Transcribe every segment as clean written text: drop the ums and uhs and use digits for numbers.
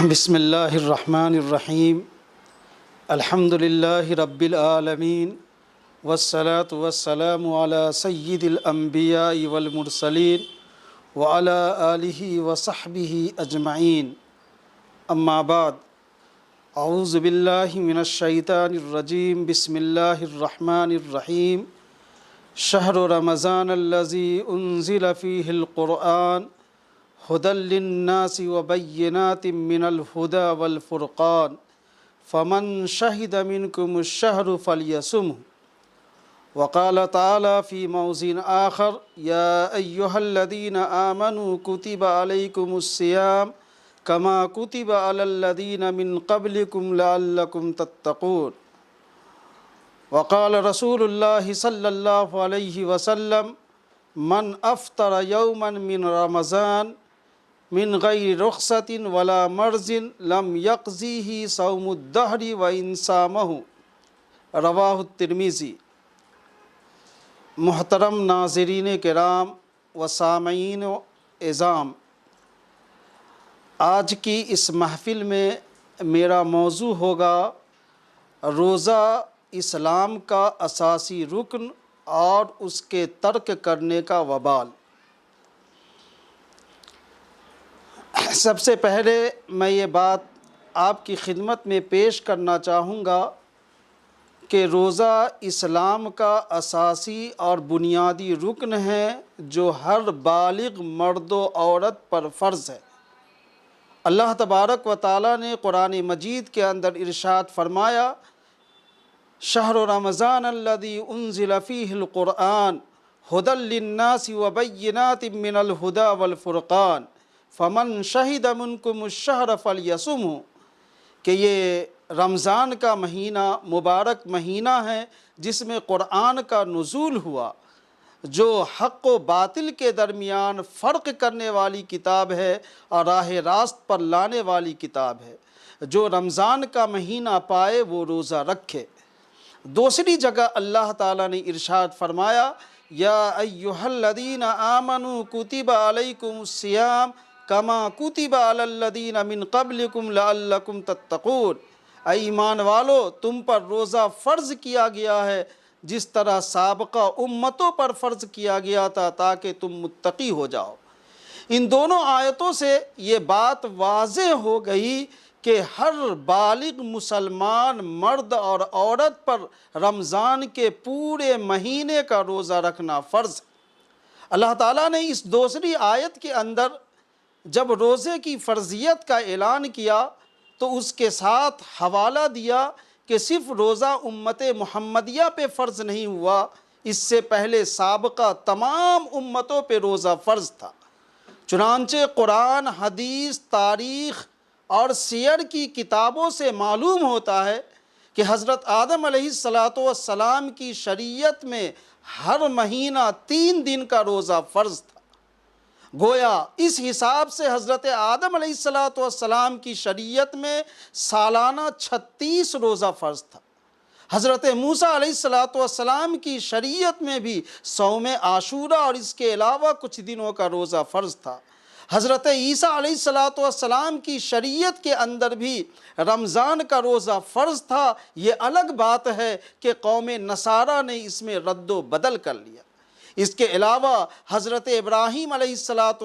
بسم اللہ الرحمن الرحیم الحمد للہ رب العالمین والصلاة والسلام علی سید الانبیاء والمرسلین وعلی آلہ وصحبہ اجمعین اما بعد اعوذ باللہ من الشیطان الرجیم بسم اللہ الرحمن الرحیم شہر رمضان الذی انزل فیہ القرآن هدى للناس وبينات من الهدى والفرقان فمن شهد منكم الشهر فليصمه وقال تعالى في موضع آخر يا أيها الذين آمنوا كتب عليكم الصيام كما كتب على الذين من قبلكم لعلكم تتقون وقال رسول الله صلى الله عليه وسلم من أفطر يوما من رمضان من غیر رخصت ولا مرض لم یقضیہ صوم الدہر وإن صامہ، رواہ الترمذی۔ محترم ناظرین کرام و سامعین اعظام، آج کی اس محفل میں میرا موضوع ہوگا روزہ اسلام کا اساسی رکن اور اس کے ترک کرنے کا وبال۔ سب سے پہلے میں یہ بات آپ کی خدمت میں پیش کرنا چاہوں گا کہ روزہ اسلام کا اساسی اور بنیادی رکن ہے جو ہر بالغ مرد و عورت پر فرض ہے۔ اللہ تبارک و تعالیٰ نے قرآن مجید کے اندر ارشاد فرمایا، شہر رمضان الذی انزل فیہ القرآن ھدی للناس وبینات من الھدی والفرقان فمن شہد منکم الشہر فلیصمہ، کہ یہ رمضان کا مہینہ مبارک مہینہ ہے جس میں قرآن کا نزول ہوا، جو حق و باطل کے درمیان فرق کرنے والی کتاب ہے اور راہ راست پر لانے والی کتاب ہے۔ جو رمضان کا مہینہ پائے وہ روزہ رکھے۔ دوسری جگہ اللہ تعالیٰ نے ارشاد فرمایا، یا ایہا الذین آمنوا کتب علیکم الصیام کما کتب علی الذین من قبلکم لعلکم تتقون، اے ایمان والو تم پر روزہ فرض کیا گیا ہے جس طرح سابقہ امتوں پر فرض کیا گیا تھا تاکہ تم متقی ہو جاؤ۔ ان دونوں آیتوں سے یہ بات واضح ہو گئی کہ ہر بالغ مسلمان مرد اور عورت پر رمضان کے پورے مہینے کا روزہ رکھنا فرض ہے۔ اللہ تعالیٰ نے اس دوسری آیت کے اندر جب روزے کی فرضیت کا اعلان کیا تو اس کے ساتھ حوالہ دیا کہ صرف روزہ امت محمدیہ پہ فرض نہیں ہوا، اس سے پہلے سابقہ تمام امتوں پہ روزہ فرض تھا۔ چنانچہ قرآن، حدیث، تاریخ اور سیر کی کتابوں سے معلوم ہوتا ہے کہ حضرت آدم علیہ السلام کی شریعت میں ہر مہینہ 3 دن کا روزہ فرض تھا۔ گویا اس حساب سے حضرت آدم علیہ السلام کی شریعت میں سالانہ 36 روزہ فرض تھا۔ حضرت موسیٰ علیہ السلام کی شریعت میں بھی صوم عاشورہ اور اس کے علاوہ کچھ دنوں کا روزہ فرض تھا۔ حضرت عیسیٰ علیہ السلام کی شریعت کے اندر بھی رمضان کا روزہ فرض تھا۔ یہ الگ بات ہے کہ قوم نصارہ نے اس میں رد و بدل کر لیا۔ اس کے علاوہ حضرت ابراہیم علیہ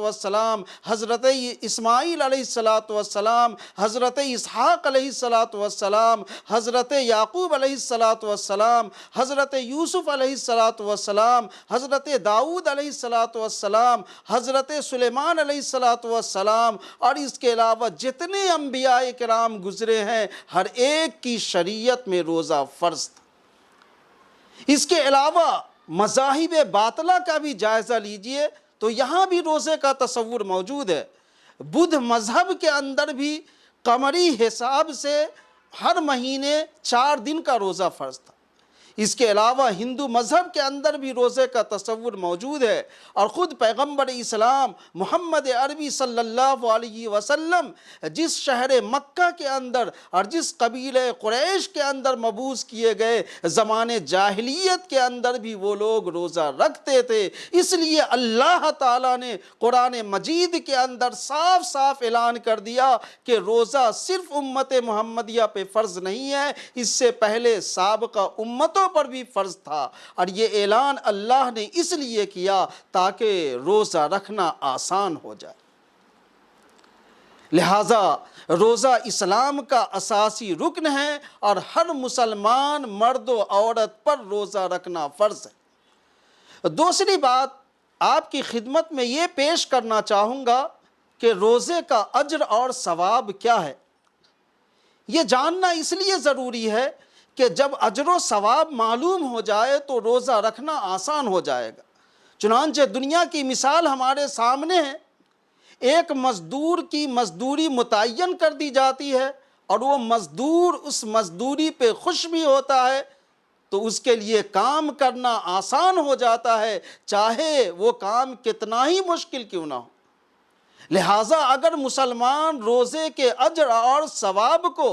السلام، حضرت اسماعیل علیہ السلام، حضرت اسحاق علیہ السلام، حضرت یعقوب علیہ السلام، حضرت یوسف علیہ السلام، حضرت داؤد علیہ السلام، حضرت سلیمان علیہ السلام اور اس کے علاوہ جتنے انبیاء کرام گزرے ہیں ہر ایک کی شریعت میں روزہ فرض تھا۔ اس کے علاوہ مذاہب باطلہ کا بھی جائزہ لیجئے تو یہاں بھی روزے کا تصور موجود ہے۔ بدھ مذہب کے اندر بھی قمری حساب سے ہر مہینے 4 دن کا روزہ فرض تھا۔ اس کے علاوہ ہندو مذہب کے اندر بھی روزے کا تصور موجود ہے، اور خود پیغمبر اسلام محمد عربی صلی اللہ علیہ وسلم جس شہر مکہ کے اندر اور جس قبیلہ قریش کے اندر مبعوث کیے گئے، زمانے جاہلیت کے اندر بھی وہ لوگ روزہ رکھتے تھے۔ اس لیے اللہ تعالیٰ نے قرآن مجید کے اندر صاف صاف اعلان کر دیا کہ روزہ صرف امت محمدیہ پہ فرض نہیں ہے، اس سے پہلے سابقہ امتوں پر بھی فرض تھا، اور یہ اعلان اللہ نے اس لیے کیا تاکہ روزہ رکھنا آسان ہو جائے۔ لہٰذا روزہ اسلام کا اساسی رکن ہے، اور ہر مسلمان مرد و عورت پر روزہ رکھنا فرض ہے۔ دوسری بات آپ کی خدمت میں یہ پیش کرنا چاہوں گا کہ روزے کا اجر اور ثواب کیا ہے۔ یہ جاننا اس لیے ضروری ہے کہ جب اجر و ثواب معلوم ہو جائے تو روزہ رکھنا آسان ہو جائے گا۔ چنانچہ دنیا کی مثال ہمارے سامنے ہے، ایک مزدور کی مزدوری متعین کر دی جاتی ہے، اور وہ مزدور اس مزدوری پہ خوش بھی ہوتا ہے، تو اس کے لیے کام کرنا آسان ہو جاتا ہے، چاہے وہ کام کتنا ہی مشکل کیوں نہ ہو۔ لہٰذا اگر مسلمان روزے کے اجر اور ثواب کو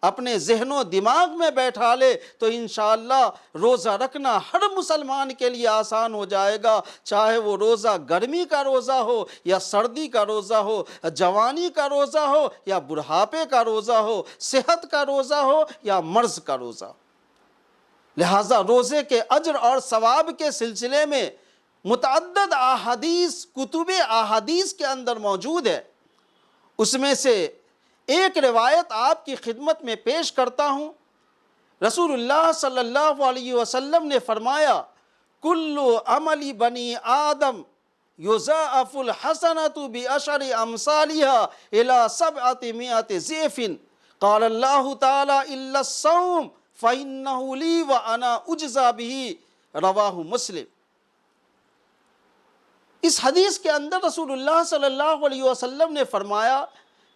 اپنے ذہن و دماغ میں بیٹھا لے تو انشاءاللہ روزہ رکھنا ہر مسلمان کے لیے آسان ہو جائے گا، چاہے وہ روزہ گرمی کا روزہ ہو یا سردی کا روزہ ہو، جوانی کا روزہ ہو یا بڑھاپے کا روزہ ہو، صحت کا روزہ ہو یا مرض کا روزہ ہو۔ لہٰذا روزے کے اجر اور ثواب کے سلسلے میں متعدد احادیث کتب احادیث کے اندر موجود ہے۔ اس میں سے ایک روایت آپ کی خدمت میں پیش کرتا ہوں۔ رسول اللہ صلی اللہ علیہ وسلم نے فرمایا، کل عمل بنی آدم یضاعف الحسنۃ بعشر امثالها الی 700 ضعف، قال اللہ تعالی الا الصوم فإنہ لی وأنا اجزی بہ، رواہ مسلم۔ اس حدیث کے اندر رسول اللہ صلی اللہ علیہ وسلم نے فرمایا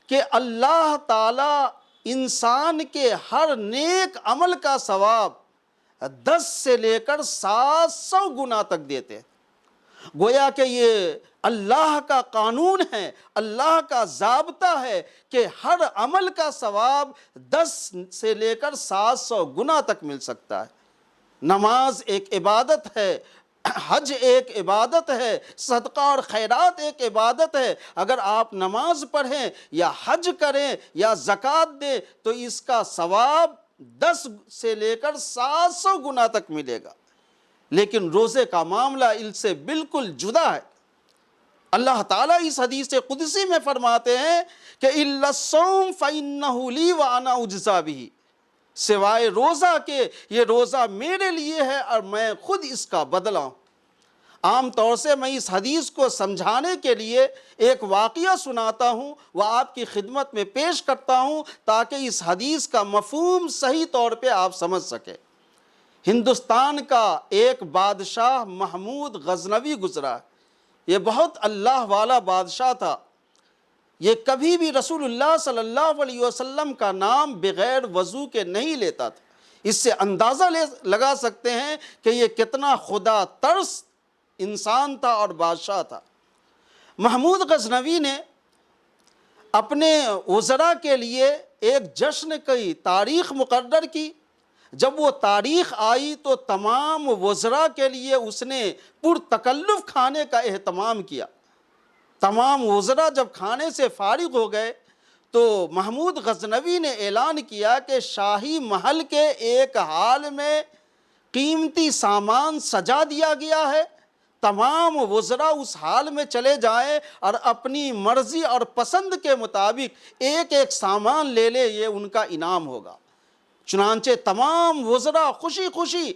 کہ اللہ تعالیٰ انسان کے ہر نیک عمل کا ثواب 10 سے لے کر 700 گنا تک دیتے ہیں۔ گویا کہ یہ اللہ کا قانون ہے، اللہ کا ضابطہ ہے کہ ہر عمل کا ثواب 10 سے لے کر 700 گنا تک مل سکتا ہے۔ نماز ایک عبادت ہے، حج ایک عبادت ہے، صدقہ اور خیرات ایک عبادت ہے۔ اگر آپ نماز پڑھیں یا حج کریں یا زکوٰۃ دیں تو اس کا ثواب 10 سے لے کر 700 گنا تک ملے گا۔ لیکن روزے کا معاملہ ان سے بالکل جدا ہے۔ اللہ تعالیٰ اس حدیث قدسی میں فرماتے ہیں کہ اِلَّا الصَّوْمَ فَإِنَّهُ لِي وَأَنَا أُجْزَىٰ بِهِ، سوائے روزہ کے یہ روزہ میرے لیے ہے اور میں خود اس کا بدلہ ہوں۔ عام طور سے میں اس حدیث کو سمجھانے کے لیے ایک واقعہ سناتا ہوں، وہ آپ کی خدمت میں پیش کرتا ہوں تاکہ اس حدیث کا مفہوم صحیح طور پہ آپ سمجھ سکیں۔ ہندوستان کا ایک بادشاہ محمود غزنوی گزرا، یہ بہت اللہ والا بادشاہ تھا۔ یہ کبھی بھی رسول اللہ صلی اللہ علیہ وسلم کا نام بغیر وضو کے نہیں لیتا تھا۔ اس سے اندازہ لگا سکتے ہیں کہ یہ کتنا خدا ترس انسان تھا اور بادشاہ تھا۔ محمود غزنوی نے اپنے وزراء کے لیے ایک جشن کی تاریخ مقرر کی۔ جب وہ تاریخ آئی تو تمام وزراء کے لیے اس نے پرتکلف کھانے کا اہتمام کیا۔ تمام وزراء جب کھانے سے فارغ ہو گئے تو محمود غزنوی نے اعلان کیا کہ شاہی محل کے ایک ہال میں قیمتی سامان سجا دیا گیا ہے، تمام وزراء اس حال میں چلے جائیں اور اپنی مرضی اور پسند کے مطابق ایک ایک سامان لے لے، یہ ان کا انعام ہوگا۔ چنانچہ تمام وزراء خوشی خوشی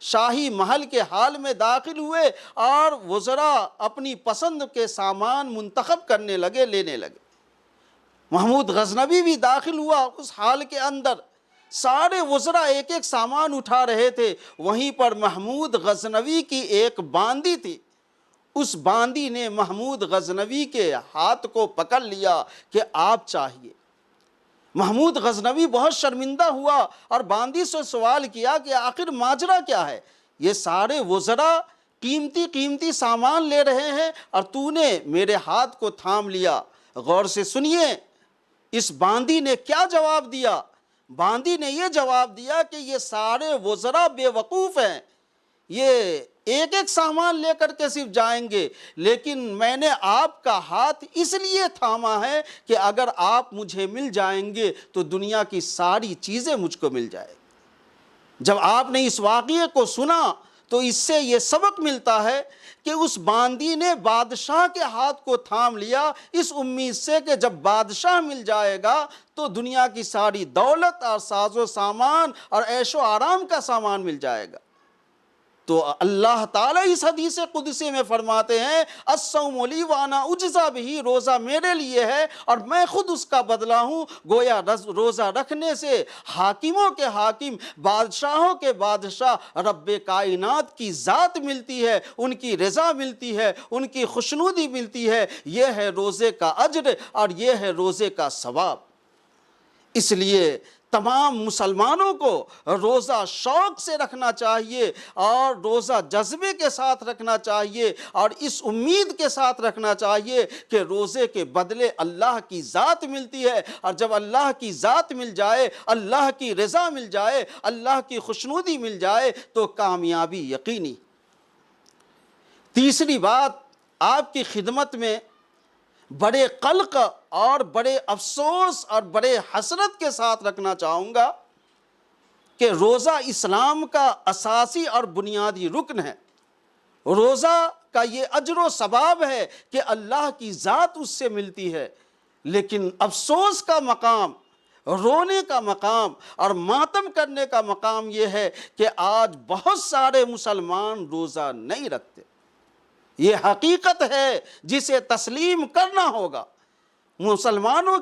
شاہی محل کے حال میں داخل ہوئے اور وزراء اپنی پسند کے سامان منتخب کرنے لگے، لینے لگے۔ محمود غزنوی بھی داخل ہوا اس حال کے اندر، سارے وزراء ایک ایک سامان اٹھا رہے تھے۔ وہیں پر محمود غزنوی کی ایک باندی تھی، اس باندی نے محمود غزنوی کے ہاتھ کو پکڑ لیا کہ آپ چاہیے۔ محمود غزنوی بہت شرمندہ ہوا اور باندی سے سوال کیا کہ آخر ماجرا کیا ہے؟ یہ سارے وزراء قیمتی قیمتی سامان لے رہے ہیں اور تو نے میرے ہاتھ کو تھام لیا۔ غور سے سنیے اس باندی نے کیا جواب دیا۔ باندی نے یہ جواب دیا کہ یہ سارے وزراء بے وقوف ہیں، یہ ایک ایک سامان لے کر کے صرف جائیں گے، لیکن میں نے آپ کا ہاتھ اس لیے تھاما ہے کہ اگر آپ مجھے مل جائیں گے تو دنیا کی ساری چیزیں مجھ کو مل جائیں۔ جب آپ نے اس واقعے کو سنا تو اس سے یہ سبق ملتا ہے کہ اس باندی نے بادشاہ کے ہاتھ کو تھام لیا اس امید سے کہ جب بادشاہ مل جائے گا تو دنیا کی ساری دولت اور ساز و سامان اور عیش و آرام کا سامان مل جائے گا۔ تو اللہ تعالیٰ اس حدیث قدسی میں فرماتے ہیں الصوم لی وانا اجزا بہ، روزہ میرے لیے ہے اور میں خود اس کا بدلہ ہوں۔ گویا روزہ رکھنے سے حاکموں کے حاکم، بادشاہوں کے بادشاہ، رب کائنات کی ذات ملتی ہے، ان کی رضا ملتی ہے، ان کی خوشنودی ملتی ہے۔ یہ ہے روزے کا اجر اور یہ ہے روزے کا ثواب۔ اس لیے تمام مسلمانوں کو روزہ شوق سے رکھنا چاہیے اور روزہ جذبے کے ساتھ رکھنا چاہیے اور اس امید کے ساتھ رکھنا چاہیے کہ روزے کے بدلے اللہ کی ذات ملتی ہے، اور جب اللہ کی ذات مل جائے، اللہ کی رضا مل جائے، اللہ کی خوشنودی مل جائے تو کامیابی یقینی۔ تیسری بات آپ کی خدمت میں بڑے قلق اور بڑے افسوس اور بڑے حسرت کے ساتھ رکھنا چاہوں گا کہ روزہ اسلام کا اساسی اور بنیادی رکن ہے۔ روزہ کا یہ اجر و ثواب ہے کہ اللہ کی ذات اس سے ملتی ہے، لیکن افسوس کا مقام، رونے کا مقام اور ماتم کرنے کا مقام یہ ہے کہ آج بہت سارے مسلمان روزہ نہیں رکھتے۔ یہ حقیقت ہے جسے تسلیم کرنا ہوگا۔ مسلمانوں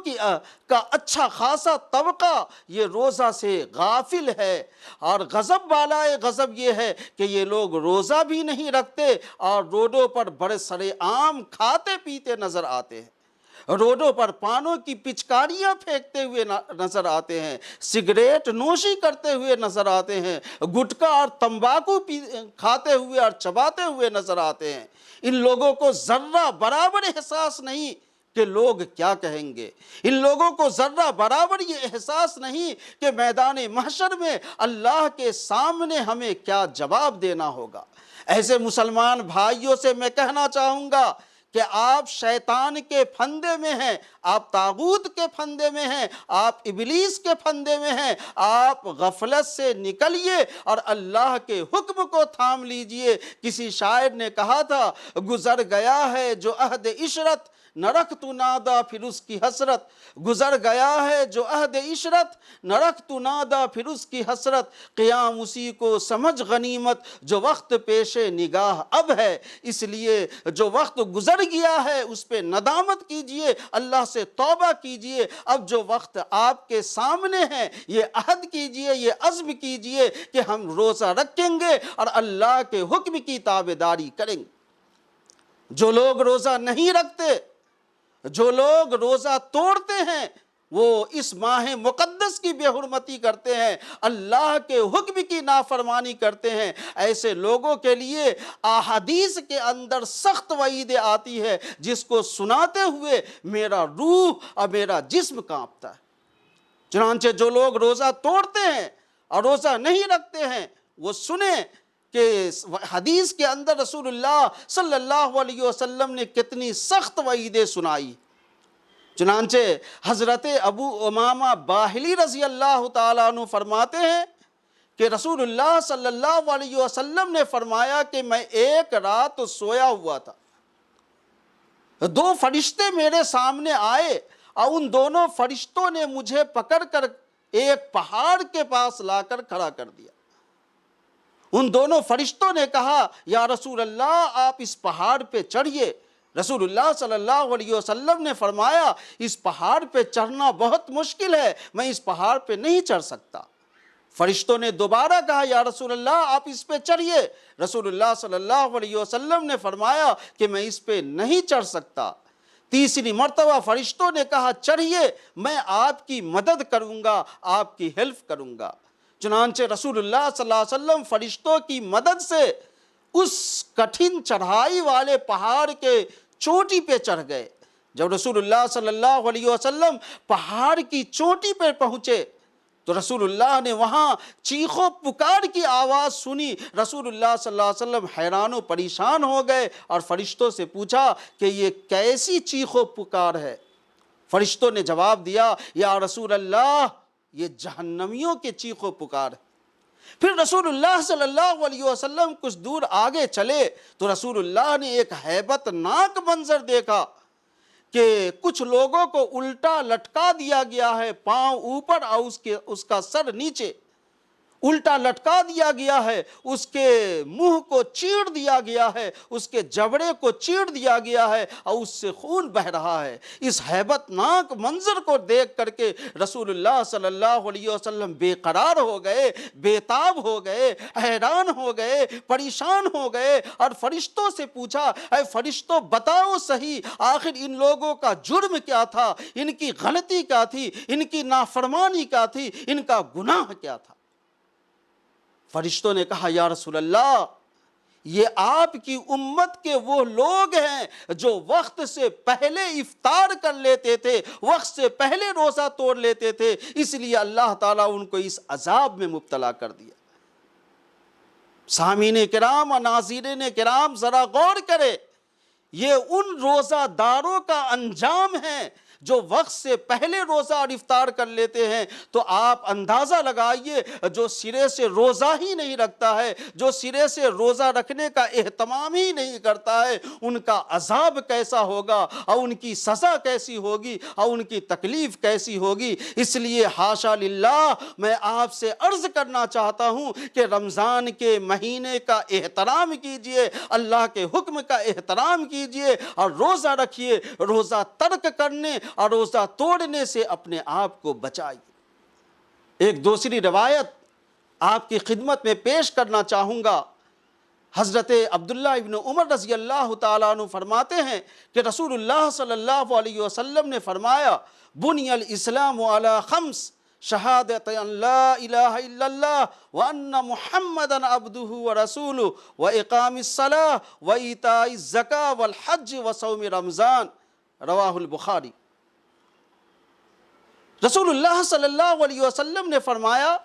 کا اچھا خاصا طبقہ یہ روزہ سے غافل ہے، اور غضب بالائے غضب یہ ہے کہ یہ لوگ روزہ بھی نہیں رکھتے اور روڈوں پر بڑے سرے عام کھاتے پیتے نظر آتے ہیں، روڈوں پر پانوں کی پچکاریاں پھینکتے ہوئے نظر آتے ہیں، سگریٹ نوشی کرتے ہوئے نظر آتے ہیں، گٹکا اور تمباکو کھاتے ہوئے اور چباتے ہوئے نظر آتے ہیں۔ ان لوگوں کو ذرہ برابر احساس نہیں کہ لوگ کیا کہیں گے، ان لوگوں کو ذرہ برابر یہ احساس نہیں کہ میدان محشر میں اللہ کے سامنے ہمیں کیا جواب دینا ہوگا۔ ایسے مسلمان بھائیوں سے میں کہنا چاہوں گا کہ آپ شیطان کے پھندے میں ہیں، آپ طاغوت کے پھندے میں ہیں، آپ ابلیس کے پھندے میں ہیں۔ آپ غفلت سے نکلیے اور اللہ کے حکم کو تھام لیجئے۔ کسی شاعر نے کہا تھا گزر گیا ہے جو عہد عشرت، نہ رکھ تو نادا پھر اس کی حسرت۔ گزر گیا ہے جو عہد عشرت، نہ رکھ تو نادا پھر اس کی حسرت۔ قیام اسی کو سمجھ غنیمت جو وقت پیش نگاہ اب ہے۔ اس لیے جو وقت گزر گیا ہے اس پہ ندامت کیجئے، اللہ سے توبہ کیجئے۔ اب جو وقت آپ کے سامنے ہے یہ عہد کیجئے، یہ عزم کیجئے کہ ہم روزہ رکھیں گے اور اللہ کے حکم کی تابعداری کریں گے۔ جو لوگ روزہ نہیں رکھتے، جو لوگ روزہ توڑتے ہیں، وہ اس ماہ مقدس کی بے حرمتی کرتے ہیں، اللہ کے حکم کی نافرمانی کرتے ہیں۔ ایسے لوگوں کے لیے احادیث کے اندر سخت وعید آتی ہے جس کو سناتے ہوئے میرا روح اور میرا جسم کانپتا ہے۔ چنانچہ جو لوگ روزہ توڑتے ہیں اور روزہ نہیں رکھتے ہیں وہ سنیں کہ حدیث کے اندر رسول اللہ صلی اللہ علیہ وسلم نے کتنی سخت وعیدیں سنائی۔ چنانچہ حضرت ابو امامہ باہلی رضی اللہ تعالیٰ عنہ فرماتے ہیں کہ رسول اللہ صلی اللہ علیہ وسلم نے فرمایا کہ میں ایک رات سویا ہوا تھا، دو فرشتے میرے سامنے آئے اور ان دونوں فرشتوں نے مجھے پکڑ کر ایک پہاڑ کے پاس لا کر کھڑا کر دیا۔ ان دونوں فرشتوں نے کہا یا رسول اللہ آپ اس پہاڑ پہ چڑھیے۔ رسول اللہ صلی اللہ علیہ وسلم نے فرمایا اس پہاڑ پہ چڑھنا بہت مشکل ہے، میں اس پہاڑ پہ نہیں چڑھ سکتا۔ فرشتوں نے دوبارہ کہا یا رسول اللہ آپ اس پہ چڑھیے۔ رسول اللہ صلی اللہ علیہ وسلم نے فرمایا کہ میں اس پہ نہیں چڑھ سکتا۔ تیسری مرتبہ فرشتوں نے کہا چڑھیے، میں آپ کی مدد کروں گا، آپ کی ہیلپ کروں گا۔ چنانچہ رسول اللہ صلی اللہ علیہ وسلم فرشتوں کی مدد سے اس کٹھن چڑھائی والے پہاڑ کے چوٹی پہ چڑھ گئے۔ جب رسول اللہ صلی اللہ علیہ وسلم پہاڑ کی چوٹی پہ پہنچے تو رسول اللہ نے وہاں چیخ و پکار کی آواز سنی۔ رسول اللہ صلی اللہ علیہ وسلم حیران و پریشان ہو گئے اور فرشتوں سے پوچھا کہ یہ کیسی چیخ و پکار ہے؟ فرشتوں نے جواب دیا، یا رسول اللہ، یہ جہنمیوں کے چیخ و پکار ہے۔ پھر رسول اللہ صلی اللہ علیہ وسلم کچھ دور آگے چلے تو رسول اللہ نے ایک ہیبت ناک منظر دیکھا کہ کچھ لوگوں کو الٹا لٹکا دیا گیا ہے، پاؤں اوپر اور اس کا سر نیچے الٹا لٹکا دیا گیا ہے، اس کے منہ کو چیر دیا گیا ہے، اس کے جبڑے کو چیر دیا گیا ہے اور اس سے خون بہہ رہا ہے۔ اس ہیبت ناک منظر کو دیکھ کر کے رسول اللہ صلی اللہ علیہ وسلم بے قرار ہو گئے، بے تاب ہو گئے، حیران ہو گئے، پریشان ہو گئے اور فرشتوں سے پوچھا، اے فرشتوں بتاؤ صحیح، آخر ان لوگوں کا جرم کیا تھا، ان کی غلطی کیا تھی، ان کی نافرمانی کیا تھی، ان کا گناہ کیا تھا؟ فرشتوں نے کہا، یا رسول اللہ، یہ آپ کی امت کے وہ لوگ ہیں جو وقت سے پہلے افطار کر لیتے تھے، وقت سے پہلے روزہ توڑ لیتے تھے، اس لیے اللہ تعالیٰ ان کو اس عذاب میں مبتلا کر دیا۔ سامعین کرام اور ناظرین کرام، ذرا غور کرے، یہ ان روزہ داروں کا انجام ہے جو وقت سے پہلے روزہ اور افطار کر لیتے ہیں۔ تو آپ اندازہ لگائیے، جو سرے سے روزہ ہی نہیں رکھتا ہے، جو سرے سے روزہ رکھنے کا اہتمام ہی نہیں کرتا ہے، ان کا عذاب کیسا ہوگا اور ان کی سزا کیسی ہوگی اور ان کی تکلیف کیسی ہوگی۔ اس لیے حاشا للہ، میں آپ سے عرض کرنا چاہتا ہوں کہ رمضان کے مہینے کا احترام کیجئے، اللہ کے حکم کا احترام کیجئے اور روزہ رکھیے، روزہ ترک کرنے اور روزہ توڑنے سے اپنے آپ کو بچائیے۔ ایک دوسری روایت آپ کی خدمت میں پیش کرنا چاہوں گا۔ حضرت عبداللہ ابن عمر رضی اللہ تعالیٰ عنہ فرماتے ہیں کہ رسول اللہ صلی اللہ علیہ وسلم نے فرمایا، بنی الاسلام علی خمس، شہادت ان لا الہ الا اللہ وان محمدا عبدہ ورسولہ واقام الصلاۃ وایتاء الزکاۃ والحج وصوم رمضان، رواہ البخاری۔ رسول اللہ صلی اللہ علیہ وسلم نے فرمایا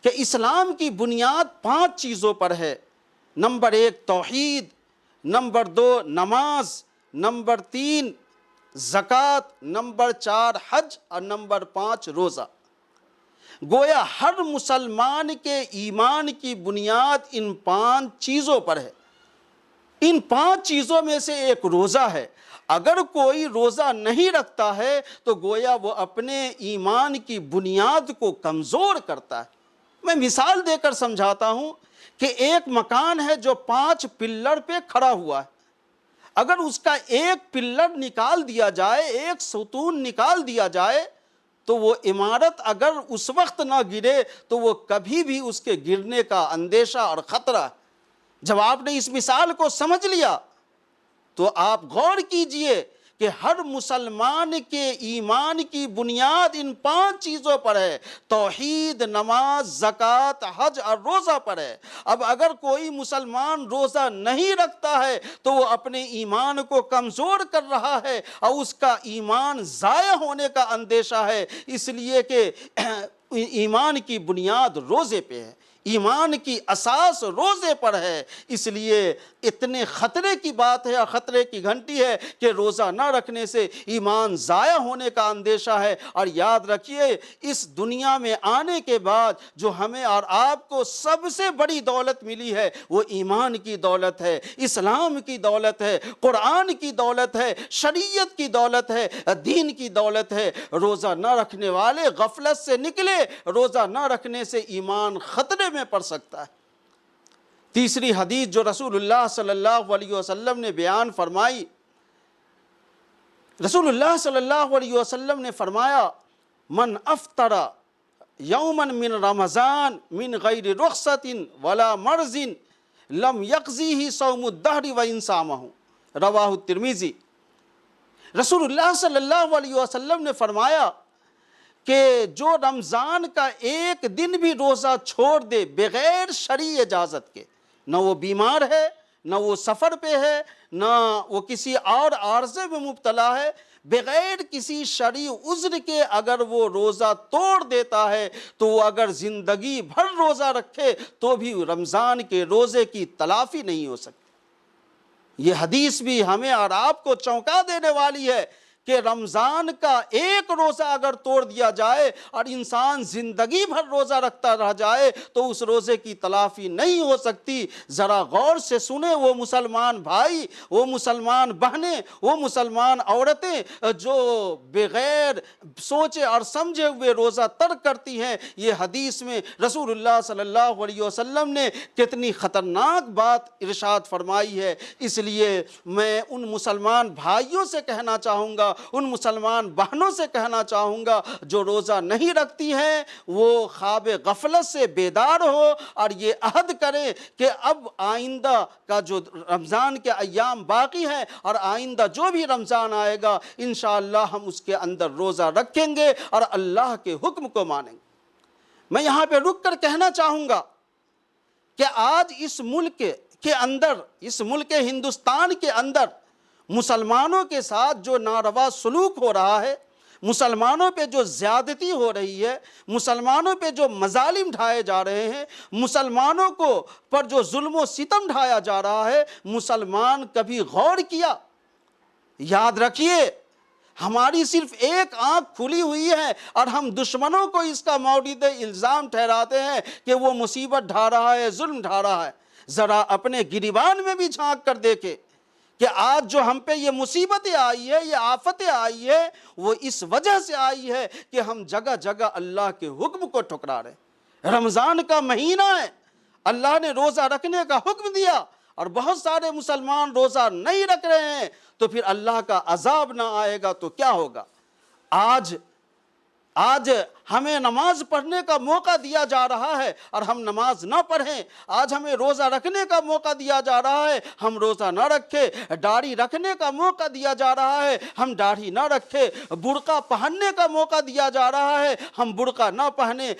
کہ اسلام کی بنیاد 5 چیزوں پر ہے۔ نمبر 1 توحید، نمبر 2 نماز، نمبر 3 زکوٰۃ، نمبر 4 حج اور نمبر 5 روزہ۔ گویا ہر مسلمان کے ایمان کی بنیاد ان 5 چیزوں پر ہے۔ ان 5 چیزوں میں سے ایک روزہ ہے۔ اگر کوئی روزہ نہیں رکھتا ہے تو گویا وہ اپنے ایمان کی بنیاد کو کمزور کرتا ہے۔ میں مثال دے کر سمجھاتا ہوں کہ ایک مکان ہے جو 5 پلر پہ کھڑا ہوا ہے۔ اگر اس کا ایک پلر نکال دیا جائے، ایک ستون نکال دیا جائے، تو وہ عمارت اگر اس وقت نہ گرے تو وہ کبھی بھی اس کے گرنے کا اندیشہ اور خطرہ ہے۔ جب آپ نے اس مثال کو سمجھ لیا تو آپ غور کیجئے کہ ہر مسلمان کے ایمان کی بنیاد ان 5 چیزوں پر ہے، توحید، نماز، زکوٰۃ، حج اور روزہ پر ہے۔ اب اگر کوئی مسلمان روزہ نہیں رکھتا ہے تو وہ اپنے ایمان کو کمزور کر رہا ہے اور اس کا ایمان ضائع ہونے کا اندیشہ ہے، اس لیے کہ ایمان کی بنیاد روزے پہ ہے، ایمان کی اساس روزے پر ہے۔ اس لیے اتنے خطرے کی بات ہے اور خطرے کی گھنٹی ہے کہ روزہ نہ رکھنے سے ایمان ضائع ہونے کا اندیشہ ہے۔ اور یاد رکھیے، اس دنیا میں آنے کے بعد جو ہمیں اور آپ کو سب سے بڑی دولت ملی ہے وہ ایمان کی دولت ہے، اسلام کی دولت ہے، قرآن کی دولت ہے، شریعت کی دولت ہے، دین کی دولت ہے۔ روزہ نہ رکھنے والے غفلت سے نکلے، روزہ نہ رکھنے سے ایمان خطرے میں پڑ سکتا ہے۔ تیسری حدیث جو رسول اللہ صلی اللہ علیہ وسلم نے بیان فرمائی، رسول اللہ صلی اللہ علیہ وسلم نے فرمایا، من افطر یوما من رمضان من غیر رخصت ولا مرض لم یقضیہ صوم الدہر وان صامہ، رواہ الترمذی۔ رسول اللہ صلی اللہ علیہ وسلم نے فرمایا کہ جو رمضان کا ایک دن بھی روزہ چھوڑ دے بغیر شرعی اجازت کے، نہ وہ بیمار ہے، نہ وہ سفر پہ ہے، نہ وہ کسی اور عارضے میں مبتلا ہے، بغیر کسی شرعی عذر کے اگر وہ روزہ توڑ دیتا ہے تو وہ اگر زندگی بھر روزہ رکھے تو بھی رمضان کے روزے کی تلافی نہیں ہو سکتی۔ یہ حدیث بھی ہمیں اور آپ کو چونکا دینے والی ہے کہ رمضان کا ایک روزہ اگر توڑ دیا جائے اور انسان زندگی بھر روزہ رکھتا رہ جائے تو اس روزے کی تلافی نہیں ہو سکتی۔ ذرا غور سے سنیں وہ مسلمان بھائی، وہ مسلمان بہنیں، وہ مسلمان عورتیں جو بغیر سوچے اور سمجھے ہوئے روزہ ترک کرتی ہیں، یہ حدیث میں رسول اللہ صلی اللہ علیہ وسلم نے کتنی خطرناک بات ارشاد فرمائی ہے۔ اس لیے میں ان مسلمان بھائیوں سے کہنا چاہوں گا، ان مسلمان بہنوں سے کہنا چاہوں گا جو روزہ نہیں رکھتی ہیں، وہ خواب غفلت سے بیدار ہو اور یہ عہد کریں کہ اب آئندہ کا جو رمضان کے ایام باقی ہیں اور آئندہ جو بھی رمضان آئے گا انشاءاللہ ہم اس کے اندر روزہ رکھیں گے اور اللہ کے حکم کو مانیں گے۔ میں یہاں پہ رک کر کہنا چاہوں گا کہ آج اس ملک کے اندر، اس ملک ہندوستان کے اندر مسلمانوں کے ساتھ جو ناروا سلوک ہو رہا ہے، مسلمانوں پہ جو زیادتی ہو رہی ہے، مسلمانوں پہ جو مظالم ڈھائے جا رہے ہیں، مسلمانوں کو پر جو ظلم و ستم ڈھایا جا رہا ہے، مسلمان کبھی غور کیا؟ یاد رکھیے ہماری صرف ایک آنکھ کھلی ہوئی ہے اور ہم دشمنوں کو اس کا مورد الزام ٹھہراتے ہیں کہ وہ مصیبت ڈھا رہا ہے، ظلم ڈھا رہا ہے۔ ذرا اپنے گریبان میں بھی جھانک کر دیکھے کہ آج جو ہم پہ یہ مصیبتیں آئی ہے، یہ آفتیں آئی ہے، وہ اس وجہ سے آئی ہے کہ ہم جگہ جگہ اللہ کے حکم کو ٹھکرا رہے ہیں۔ رمضان کا مہینہ ہے، اللہ نے روزہ رکھنے کا حکم دیا اور بہت سارے مسلمان روزہ نہیں رکھ رہے ہیں، تو پھر اللہ کا عذاب نہ آئے گا تو کیا ہوگا؟ آج ہمیں نماز پڑھنے کا موقع دیا جا رہا ہے اور ہم نماز نہ پڑھیں، آج ہمیں روزہ رکھنے کا موقع دیا جا رہا ہے ہم روزہ نہ رکھیں، داڑھی رکھنے کا موقع دیا جا رہا ہے ہم داڑھی نہ رکھیں، برقع پہننے کا موقع دیا جا رہا ہے ہم برقع نہ پہنیں،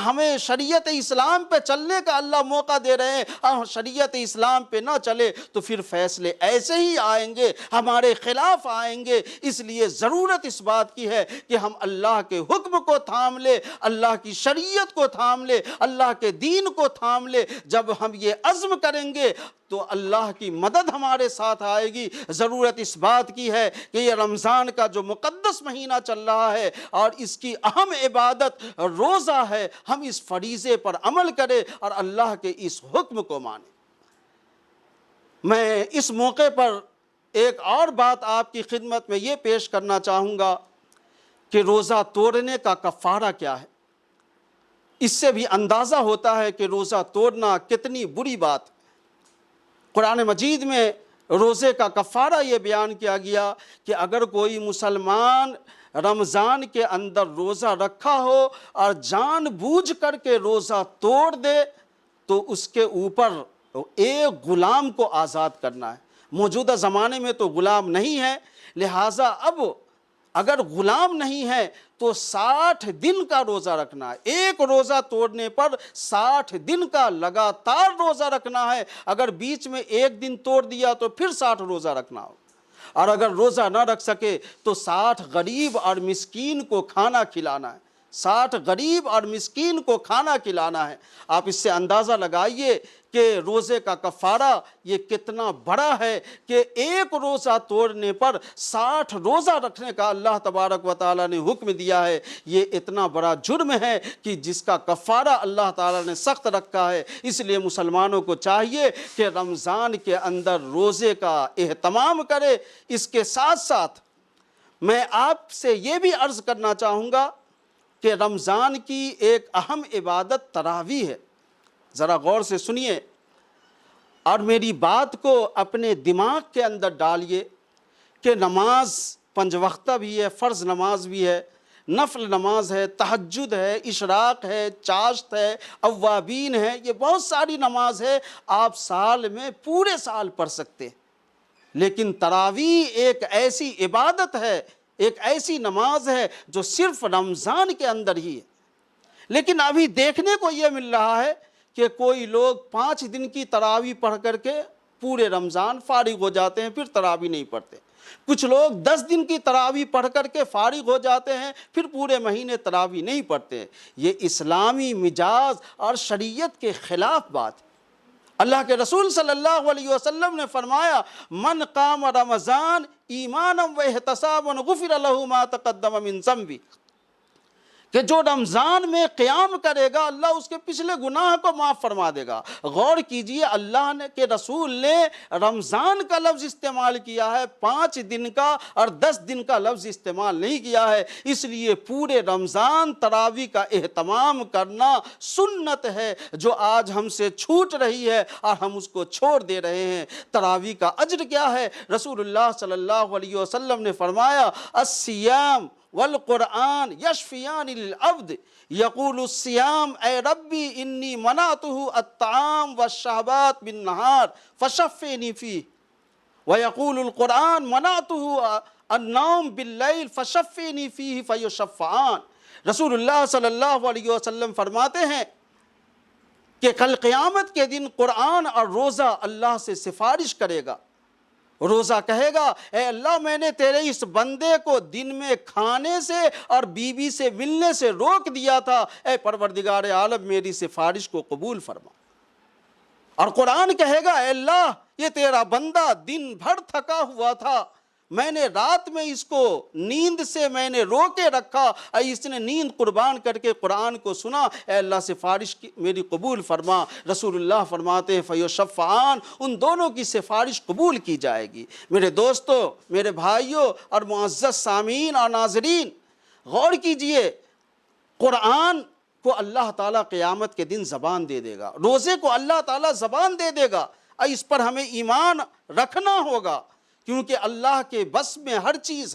ہمیں شریعت اسلام پہ چلنے کا اللہ موقع دے رہے ہیں اور شریعت اسلام پہ نہ چلے تو پھر فیصلے ایسے ہی آئیں گے، ہمارے خلاف آئیں گے۔ اس لیے ضرورت اس بات کی ہے کہ ہم اللہ کے حکم کو تھام لے، اللہ کی شریعت کو تھام لے، اللہ کے دین کو تھام لے۔ جب ہم یہ عزم کریں گے تو اللہ کی مدد ہمارے ساتھ آئے گی۔ ضرورت اس بات کی ہے کہ یہ رمضان کا جو مقدس مہینہ چل رہا ہے اور اس کی اہم عبادت روزہ ہے، ہم اس فریضے پر عمل کریں اور اللہ کے اس حکم کو مانیں۔ میں اس موقع پر ایک اور بات آپ کی خدمت میں یہ پیش کرنا چاہوں گا کہ روزہ توڑنے کا کفارہ کیا ہے۔ اس سے بھی اندازہ ہوتا ہے کہ روزہ توڑنا کتنی بری بات ہے۔ قرآن مجید میں روزے کا کفارہ یہ بیان کیا گیا کہ اگر کوئی مسلمان رمضان کے اندر روزہ رکھا ہو اور جان بوجھ کر کے روزہ توڑ دے تو اس کے اوپر ایک غلام کو آزاد کرنا ہے۔ موجودہ زمانے میں تو غلام نہیں ہے، لہٰذا اب اگر غلام نہیں ہے تو 60 دن کا روزہ رکھنا ہے۔ ایک روزہ توڑنے پر 60 دن کا لگاتار روزہ رکھنا ہے۔ اگر بیچ میں ایک دن توڑ دیا تو پھر 60 روزہ رکھنا ہو، اور اگر روزہ نہ رکھ سکے تو 60 غریب اور مسکین کو کھانا کھلانا ہے۔ 60 غریب اور مسکین کو کھانا کھلانا ہے۔ آپ اس سے اندازہ لگائیے کہ روزے کا کفارہ یہ کتنا بڑا ہے کہ ایک روزہ توڑنے پر 60 روزہ رکھنے کا اللہ تبارک و تعالیٰ نے حکم دیا ہے۔ یہ اتنا بڑا جرم ہے کہ جس کا کفارہ اللہ تعالیٰ نے سخت رکھا ہے۔ اس لیے مسلمانوں کو چاہیے کہ رمضان کے اندر روزے کا اہتمام کرے۔ اس کے ساتھ ساتھ میں آپ سے یہ بھی عرض کرنا چاہوں گا کہ رمضان کی ایک اہم عبادت تراویح ہے۔ ذرا غور سے سنیے اور میری بات کو اپنے دماغ کے اندر ڈالیے کہ نماز 5 وقتہ بھی ہے، فرض نماز بھی ہے، نفل نماز ہے، تہجد ہے، اشراق ہے، چاشت ہے، اوابین ہے، یہ بہت ساری نماز ہے۔ آپ سال میں پورے سال پڑھ سکتے ہیں۔ لیکن تراویح ایک ایسی عبادت ہے، ایک ایسی نماز ہے جو صرف رمضان کے اندر ہی ہے۔ لیکن ابھی دیکھنے کو یہ مل رہا ہے کہ کوئی لوگ 5 دن کی تراویح پڑھ کر کے پورے رمضان فارغ ہو جاتے ہیں، پھر تراویح نہیں پڑھتے۔ کچھ لوگ 10 دن کی تراویح پڑھ کر کے فارغ ہو جاتے ہیں، پھر پورے مہینے تراویح نہیں پڑھتے۔ یہ اسلامی مزاج اور شریعت کے خلاف بات ہے۔ اللہ کے رسول صلی اللہ علیہ وسلم نے فرمایا، من قام رمضان ایمانا و احتسابا غفر له ما تقدم من ذنبہ، کہ جو رمضان میں قیام کرے گا اللہ اس کے پچھلے گناہ کو معاف فرما دے گا۔ غور کیجئے، اللہ نے کے رسول نے رمضان کا لفظ استعمال کیا ہے، 5 دن کا اور 10 دن کا لفظ استعمال نہیں کیا ہے۔ اس لیے پورے رمضان تراویح کا اہتمام کرنا سنت ہے، جو آج ہم سے چھوٹ رہی ہے اور ہم اس کو چھوڑ دے رہے ہیں۔ تراویح کا اجر کیا ہے؟ رسول اللہ صلی اللہ علیہ وسلم نے فرمایا، الصیام والقرآن یشفیان للعبد، یقول الصیام اے ربی انی منعتہ الطعام والشہوات بالنہار فشفینی فیہ، ویقول القرآن منعتہ النوم باللیل فشفینی فیہ فیشفعان۔ رسول اللہ صلی اللہ علیہ وسلم فرماتے ہیں کہ کل قیامت کے دن قرآن اور روزہ اللہ سے سفارش کرے گا۔ روزہ کہے گا، اے اللہ میں نے تیرے اس بندے کو دن میں کھانے سے اور بیوی سے ملنے سے روک دیا تھا، اے پروردگار عالم میری سفارش کو قبول فرما۔ اور قرآن کہے گا، اے اللہ یہ تیرا بندہ دن بھر تھکا ہوا تھا، میں نے رات میں اس کو نیند سے میں نے روکے رکھا، اے اس نے نیند قربان کر کے قرآن کو سنا، اے اللہ سفارش میری قبول فرما۔ رسول اللہ فرماتے ہیں فیشفعان، ان دونوں کی سفارش قبول کی جائے گی۔ میرے دوستو، میرے بھائیوں اور معزز سامعین اور ناظرین، غور کیجئے، قرآن کو اللہ تعالیٰ قیامت کے دن زبان دے دے گا، روزے کو اللہ تعالیٰ زبان دے دے گا، اس پر ہمیں ایمان رکھنا ہوگا، کیونکہ اللہ کے بس میں ہر چیز۔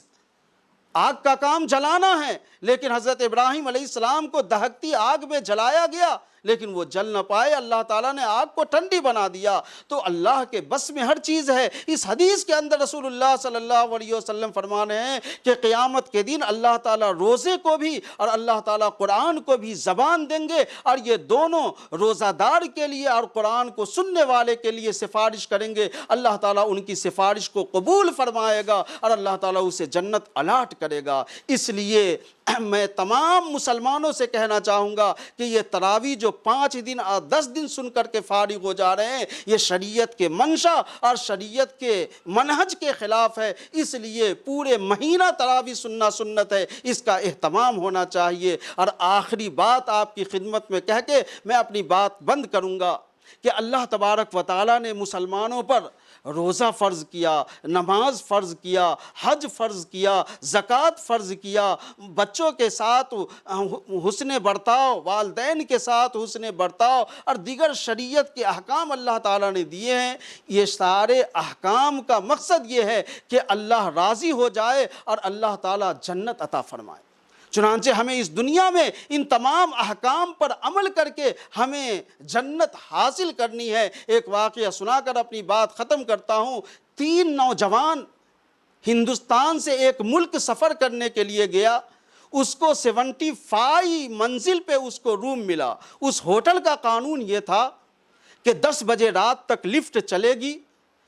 آگ کا کام جلانا ہے، لیکن حضرت ابراہیم علیہ السلام کو دہکتی آگ میں جلایا گیا لیکن وہ جل نہ پائے، اللہ تعالیٰ نے آگ کو ٹھنڈی بنا دیا۔ تو اللہ کے بس میں ہر چیز ہے۔ اس حدیث کے اندر رسول اللہ صلی اللہ علیہ وسلم فرمانے ہیں کہ قیامت کے دن اللہ تعالیٰ روزے کو بھی اور اللہ تعالیٰ قرآن کو بھی زبان دیں گے، اور یہ دونوں روزہ دار کے لیے اور قرآن کو سننے والے کے لیے سفارش کریں گے۔ اللہ تعالیٰ ان کی سفارش کو قبول فرمائے گا اور اللہ تعالیٰ اسے جنت الاٹ کرے گا۔ اس لیے میں تمام مسلمانوں سے کہنا چاہوں گا کہ یہ تراویح جو 5 دن اور 10 دن سن کر کے فارغ ہو جا رہے ہیں، یہ شریعت کے منشا اور شریعت کے منہج کے خلاف ہے۔ اس لیے پورے مہینہ تراویح سننا سنت ہے، اس کا اہتمام ہونا چاہیے۔ اور آخری بات آپ کی خدمت میں کہہ کے میں اپنی بات بند کروں گا کہ اللہ تبارک و تعالیٰ نے مسلمانوں پر روزہ فرض کیا، نماز فرض کیا، حج فرض کیا، زکوٰۃ فرض کیا، بچوں کے ساتھ حسن برتاؤ، والدین کے ساتھ حسن برتاؤ اور دیگر شریعت کے احکام اللہ تعالیٰ نے دیے ہیں۔ یہ سارے احکام کا مقصد یہ ہے کہ اللہ راضی ہو جائے اور اللہ تعالیٰ جنت عطا فرمائے۔ چنانچہ ہمیں اس دنیا میں ان تمام احکام پر عمل کر کے ہمیں جنت حاصل کرنی ہے۔ ایک واقعہ سنا کر اپنی بات ختم کرتا ہوں۔ 3 نوجوان ہندوستان سے ایک ملک سفر کرنے کے لیے گیا، اس کو 75 منزل پہ اس کو روم ملا۔ اس ہوٹل کا قانون یہ تھا کہ 10 بجے رات تک لفٹ چلے گی،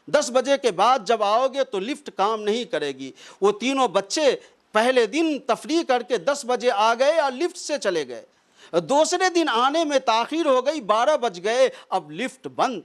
10 بجے کے بعد جب آؤ گے تو لفٹ کام نہیں کرے گی۔ وہ تینوں بچے پہلے دن تفریح کر کے 10 بجے آ گئے اور لفٹ سے چلے گئے۔ دوسرے دن آنے میں تاخیر ہو گئی، 12 بج گئے، اب لفٹ بند۔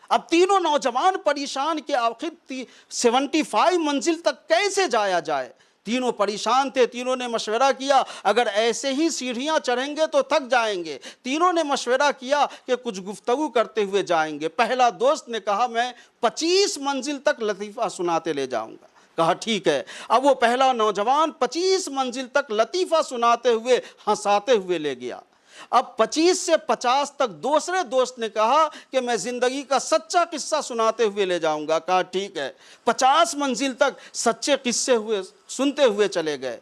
اب تینوں نوجوان پریشان کہ آخر 75 منزل تک کیسے جایا جائے۔ تینوں پریشان تھے، تینوں نے مشورہ کیا اگر ایسے ہی سیڑھیاں چڑھیں گے تو تھک جائیں گے۔ تینوں نے مشورہ کیا کہ کچھ گفتگو کرتے ہوئے جائیں گے۔ پہلا دوست نے کہا میں 25 منزل تک لطیفہ سناتے لے جاؤں گا۔ کہا ٹھیک ہے۔ اب وہ پہلا نوجوان 25 منزل تک لطیفہ سناتے ہوئے ہنساتے ہوئے لے گیا۔ اب 25 سے 50 تک دوسرے دوست نے کہا کہ میں زندگی کا سچا قصہ سناتے ہوئے لے جاؤں گا۔ کہا ٹھیک ہے۔ 50 منزل تک سچے قصے سنتے ہوئے چلے گئے۔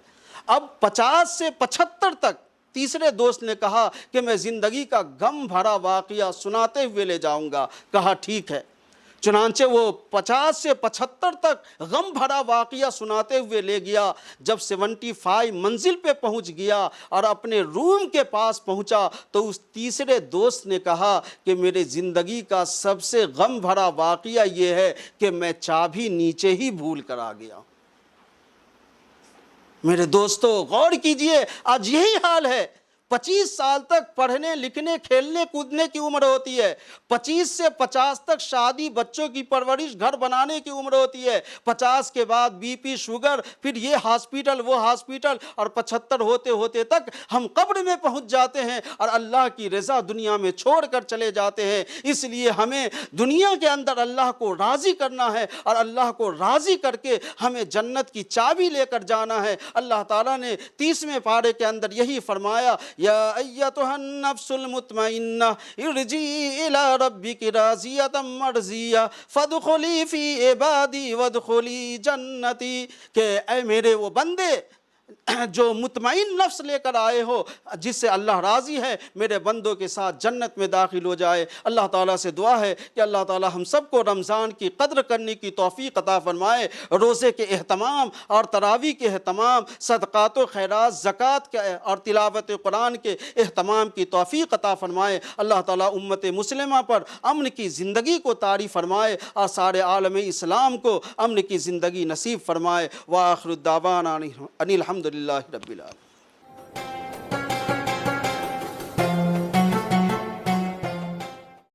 اب 50 سے 75 تک تیسرے دوست نے کہا کہ میں زندگی کا غم بھرا واقعہ سناتے ہوئے لے جاؤں گا۔ کہا ٹھیک ہے۔ چنانچہ وہ 50 سے 75 تک غم بھرا واقعہ سناتے ہوئے لے گیا. جب 75 منزل پہ پہنچ گیا اور اپنے روم کے پاس پہنچا تو اس تیسرے دوست نے کہا کہ میرے زندگی کا سب سے غم بھرا واقعہ یہ ہے کہ میں چابی نیچے ہی بھول کر آ گیا. میرے دوستو غور کیجئے، آج یہی حال ہے. 25 سال تک پڑھنے لکھنے کھیلنے کودنے کی عمر ہوتی ہے. 25 سے 50 تک شادی بچوں کی پرورش گھر بنانے کی عمر ہوتی ہے. 50 کے بعد بی پی شوگر، پھر یہ ہاسپیٹل وہ ہاسپیٹل، اور 75 ہوتے ہوتے تک ہم قبر میں پہنچ جاتے ہیں اور اللہ کی رضا دنیا میں چھوڑ کر چلے جاتے ہیں. اس لیے ہمیں دنیا کے اندر اللہ کو راضی کرنا ہے اور اللہ کو راضی کر کے ہمیں جنت کی چابی لے کر جانا ہے. اللہ تعالیٰ نے 30ویں پارے کے اندر یہی فرمایا، یا ایتھا النفس المطمئنہ ارجعی الی ربک راضیۃ مرضیہ فادخلی فی عبادی وادخلی جنتی، کہ اے میرے وہ بندے جو مطمئن نفس لے کر آئے ہو، جس سے اللہ راضی ہے، میرے بندوں کے ساتھ جنت میں داخل ہو جائے. اللہ تعالیٰ سے دعا ہے کہ اللہ تعالیٰ ہم سب کو رمضان کی قدر کرنے کی توفیق عطا فرمائے. روزے کے اہتمام اور تراویح کے اہتمام، صدقات و خیرات، زکوٰۃ کے اور تلاوت قرآن کے اہتمام کی توفیق عطا فرمائے. اللہ تعالیٰ امت مسلمہ پر امن کی زندگی کو طاری فرمائے اور سارے عالم اسلام کو امن کی زندگی نصیب فرمائے. وآخر الدعوانا ان الحمد للہ رب العالمین.